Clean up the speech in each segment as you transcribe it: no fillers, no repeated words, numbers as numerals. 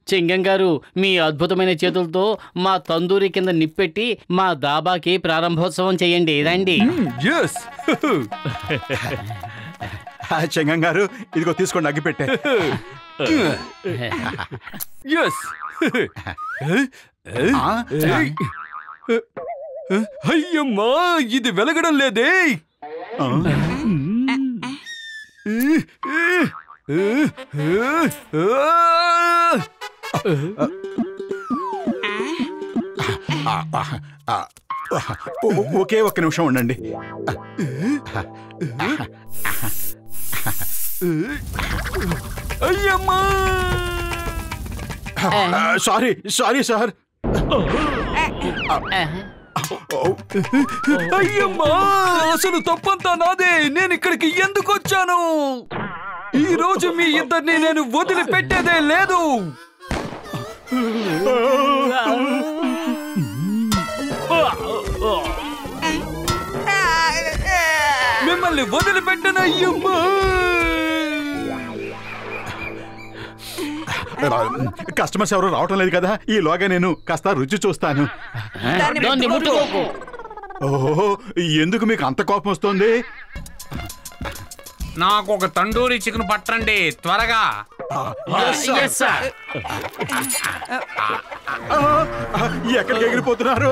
చింగం గారు, మీ అద్భుతమైన చేతులతో మా తందూరి కింద నిప్పెట్టి మా దాబాకి ప్రారంభోత్సవం చేయండి. రండి. చెంగం గారు, ఇదిగో తీసుకోండి అగ్గిపెట్టె. అయ్యమ్మా, ఇది వెలగడం లేదే. ఒకే ఒక్క నిమిషం ఉండండి. అయ్యమ్మా, సారీ సార్. అయ్యమ్మా, అసలు తప్పంతా నాదే. నేను ఇక్కడికి ఎందుకు వచ్చాను? ఈ రోజు మీ ఇద్దరిని నేను వదిలిపెట్టేదే లేదు. మిమ్మల్ని వదిలిపెట్టను. అయ్యమ్మా, కస్టమర్స్ ఎవరు రావటం లేదు కదా, ఈలోగా నేను కాస్త రుచి చూస్తాను. ఓహో, ఎందుకు మీకు అంత కోపం వస్తుంది? నాకు ఒక తండూరి చికెన్ పట్టండి త్వరగా. ఎక్కడికి ఎగిరిపోతున్నారు?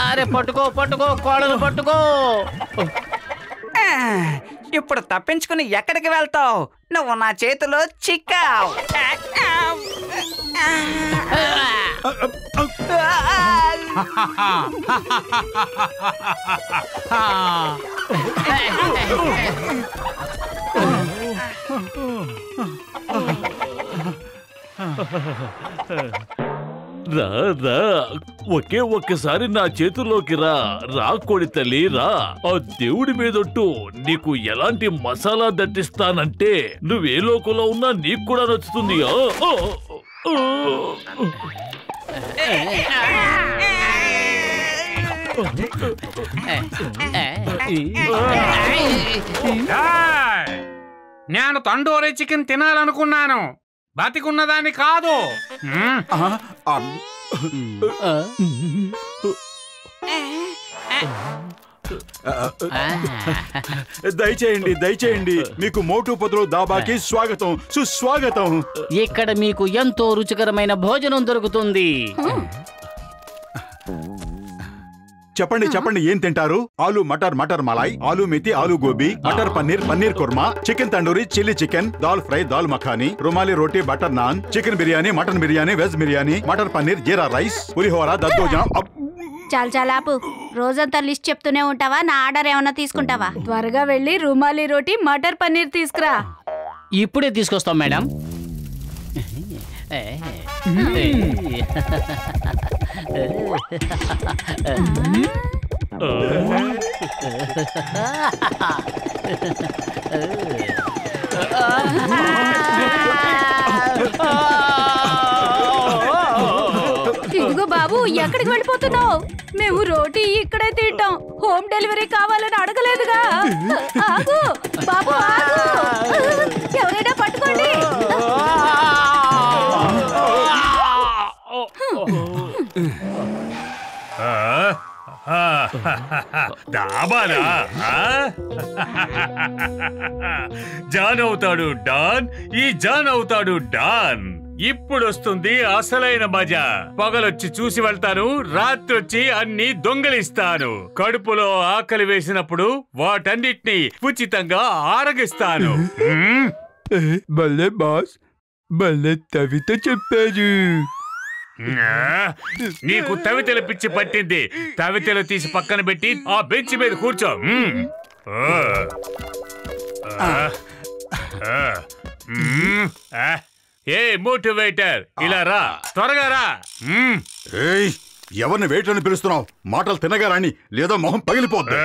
అరే పట్టుకో పట్టుకో, కోడలు పట్టుకో. ఇప్పుడు తప్పించుకుని ఎక్కడికి వెళ్తావు? నువ్వు నా చేతిలో చిక్కావు. రా రా, ఒకే ఒక్కసారి నా చేతుల్లోకి రా. రా కోడి తల్లి, రా. ఆ దేవుడి మీదొట్టు నీకు ఎలాంటి మసాలా దట్టిస్తానంటే నువ్వే లోకంలో ఉన్నా నీకు కూడా నచ్చుతుంది. నేను తండూరి చికెన్ తినాలనుకున్నాను, బతికున్నదాన్ని కాదు. దయచేయండి. మీకు మోటు పొదలు దాబాకి స్వాగతం, సుస్వాగతం. ఇక్కడ మీకు ఎంతో రుచికరమైన భోజనం దొరుకుతుంది. చెప్పండి, ఏం తింటారు? ఆలు మటర్ మలాయ్, ఆలు methi, aloo gobi, matar paneer korma, chicken tandoori, chilli chicken, dal fry, dal makhani, rumali roti, butter naan, chicken biryani, mutton biryani, veg biryani, matar paneer, జీరా రైస్, పులిహోర, దద్దోజనం. చాలా ఆపు. రోజంతా లిస్ట్ చెప్తూనే ఉంటావా? నా ఆర్డర్ ఏమన్నా తీసుకుంటావా? త్వరగా వెళ్ళి రుమాలి రోటీ, మటర్ పన్నీర్ తీసుకురా. ఇప్పుడే తీసుకొస్తాం మేడం. ఇదిగో బాబు, ఎక్కడికి వెళ్ళిపోతున్నావు? మేము రోటీ ఇక్కడే తింటాం, హోమ్ డెలివరీ కావాలని అడగలేదుగా. ఆగు బాబు, ఆగు. ఎవరైనా పట్టుకోండి. దాబానా? జాన్ అవుతాడు డాన్, ఈ జాన్ అవుతాడు డాన్. ఇప్పుడు వస్తుంది అసలైన మజా. పగలొచ్చి చూసి వెళ్తాను, రాత్రొచ్చి అన్ని దొంగలిస్తాను. కడుపులో ఆకలి వేసినప్పుడు వాటన్నిటిని ఉచితంగా ఆరగిస్తాను. భలే బాస్, భలే తవిత చెప్పారు. నీకు తవితెల పిచ్చి పట్టింది. తవితెలు తీసి పక్కన పెట్టి ఆ బెంచ్ మీద కూర్చో. ఏ మోటివేటర్, ఇలా రా, త్వరగా రా. ఎవరిని వెయిటర్ని పిలుస్తున్నావు? మాటలు తినగా రాని, లేదా మొహం పగిలిపోద్ది.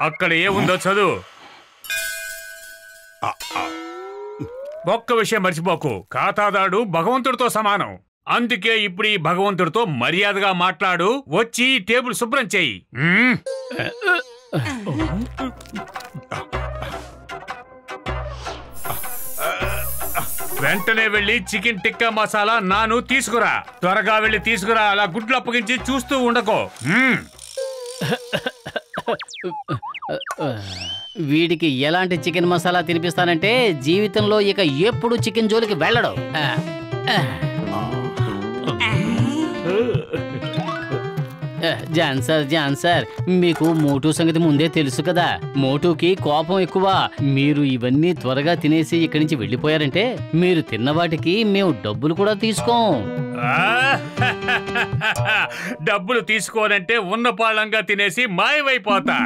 అక్కడ ఏముందో చదువు. ఒక్క విషయం మర్చిపోకు, ఖాతాదారుడు భగవంతుడితో సమానం. అందుకే ఇప్పుడు ఈ భగవంతుడితో మర్యాదగా మాట్లాడు. వచ్చి టేబుల్ శుభ్రం చెయ్యి. వెంటనే వెళ్ళి చికెన్ టిక్కా మసాలా నాను తీసుకురా. త్వరగా వెళ్ళి తీసుకురా. అలా గుడ్లు అప్పగించి చూస్తూ ఉండకో. వీడికి ఎలాంటి చికెన్ మసాలా తినిపిస్తానంటే జీవితంలో ఇక ఎప్పుడు చికెన్ జోలికి వెళ్ళడు. జాన్ సార్ మీకు మోటూ సంగతి ముందే తెలుసు కదా. మోటూకి కోపం ఎక్కువ. మీరు ఇవన్నీ త్వరగా తినేసి ఇక్కడి నుంచి వెళ్ళిపోయారంటే మీరు తిన్న వాటికి మేము డబ్బులు కూడా తీసుకోం. డబ్బులు తీసుకోనంటే ఉన్న పాళంగా తినేసి మాయమైపోతా.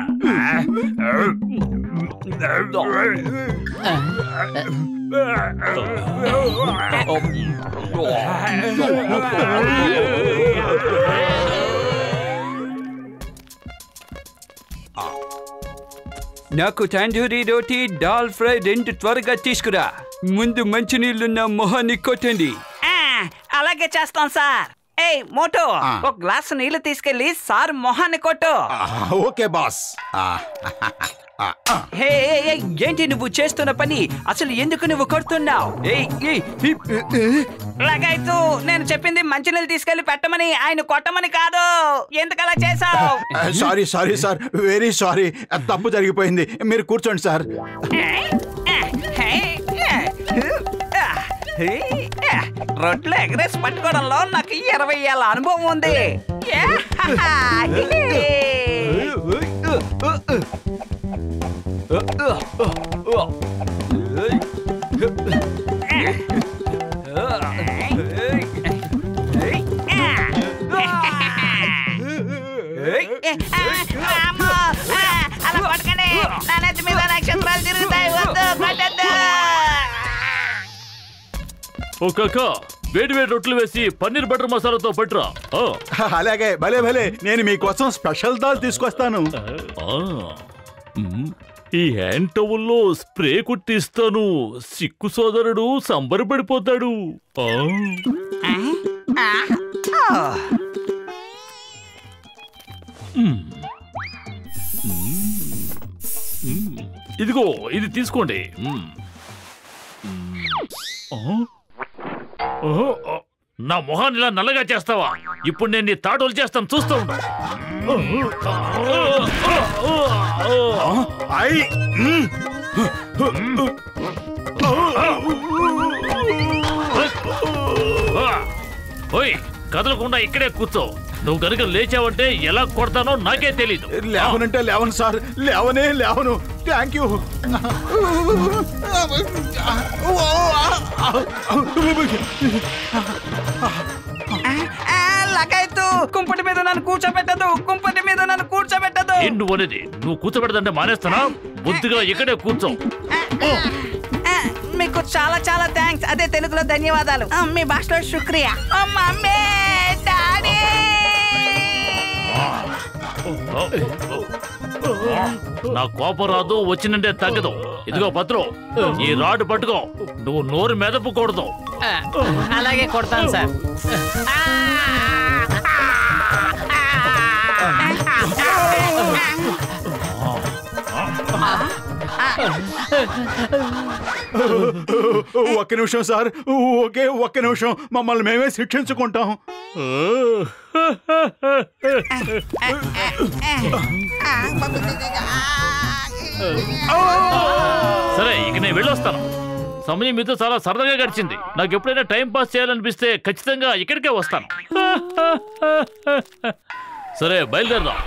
నాకు తందూరి రోటీ దాల్ ఫ్రై 2 త్వరగా తీసుకురా. ముందు మంచినీళ్ళున్న మొహాన్ని కొట్టండి. అలాగే చేస్తాం సార్. ఏయ్ మోటో, ఒక గ్లాసు నీళ్లు తీసుకెళ్లి సార్ మొహాన్ని కొట్టు. Okay boss. హే ఏంటి నువ్వు చేస్తున్న పని? అసలు ఎందుకు నువ్వు కొడుతున్నావు? లగైతు, నేను చెప్పింది మంచినీళ్ళు తీసుకెళ్లి పెట్టమని, ఆయన కొట్టమని కాదు. ఎందుకలా చేసావు? Sorry sorry sir, very sorry. తప్పు జరిగిపోయింది. మీరు కూర్చోండి సార్. రొట్టెలు ఎగరేసి పట్టుకోవడంలో నాకు 20 ఏళ్ళ అనుభవం ఉంది. అలా పట్టుకండి. నా నెత్తి మీద నక్షత్రాలు తిరుగుతాయి. వద్దు, కొట్టద్దు. ఓ కాకా, వేడి వేడి రొట్టెలు వేసి పన్నీర్ బటర్ మసాలాతో పట్టురా. అలాగే, భలే భలే. నేను మీకోసం స్పెషల్ దాల్ తీసుకొస్తాను. ఈ హ్యాండ్ టవల్లో స్ప్రే కుట్టిస్తాను. సిక్కు సోదరుడు సంబరపడిపోతాడు. ఇదిగో, ఇది తీసుకోండి. నా మొహాన్ని ఇలా నల్లగా చేస్తావా? ఇప్పుడు నేను నీ తాటోలు చేస్తాను, చూస్తూ ఉండు. ఓయ్, కదలకుండా ఇక్కడే కూర్చో. నువ్వు కనుక లేచావంటే ఎలా కొడతానో నాకే తెలీదు. లేవనంటే లేవను సార్, లేవనే లేవను. Thank you. లగైతు, కుంపటి మీద నన్ను కూర్చోబెట్టదు. కుంపటి మీద నన్ను కూర్చోబెట్టదు. నువ్వు అనేది నువ్వు కూర్చోబెడదంటే మానేస్తానా? బుద్ధిగా ఇక్కడే కూర్చో. మీకు చాలా చాలా థ్యాంక్స్. అదే తెలుగులో ధన్యవాదాలు, మీ భాషలో శుక్రియా. Mummy, daddy. నా కోపం రాదు, వచ్చినంటే తగ్గదు. ఇదిగో పత్రం, ఈ రాడ్ పట్టుకో. నువ్వు నోరు మెదపకూడదు. అలాగే కొడతాను సార్. ఒక్క నిమిషం సార్, ఒకే ఒక్క నిమిషం. మమ్మల్ని మేమే శిక్షించుకుంటాం. సరే, ఇక నేను వెళ్ళొస్తాను. సమయం మీతో చాలా సరదాగా గడిచింది. నాకు ఎప్పుడైనా టైం పాస్ చేయాలనిపిస్తే ఖచ్చితంగా ఇక్కడికే వస్తాను. సరే, బయలుదేరదాం.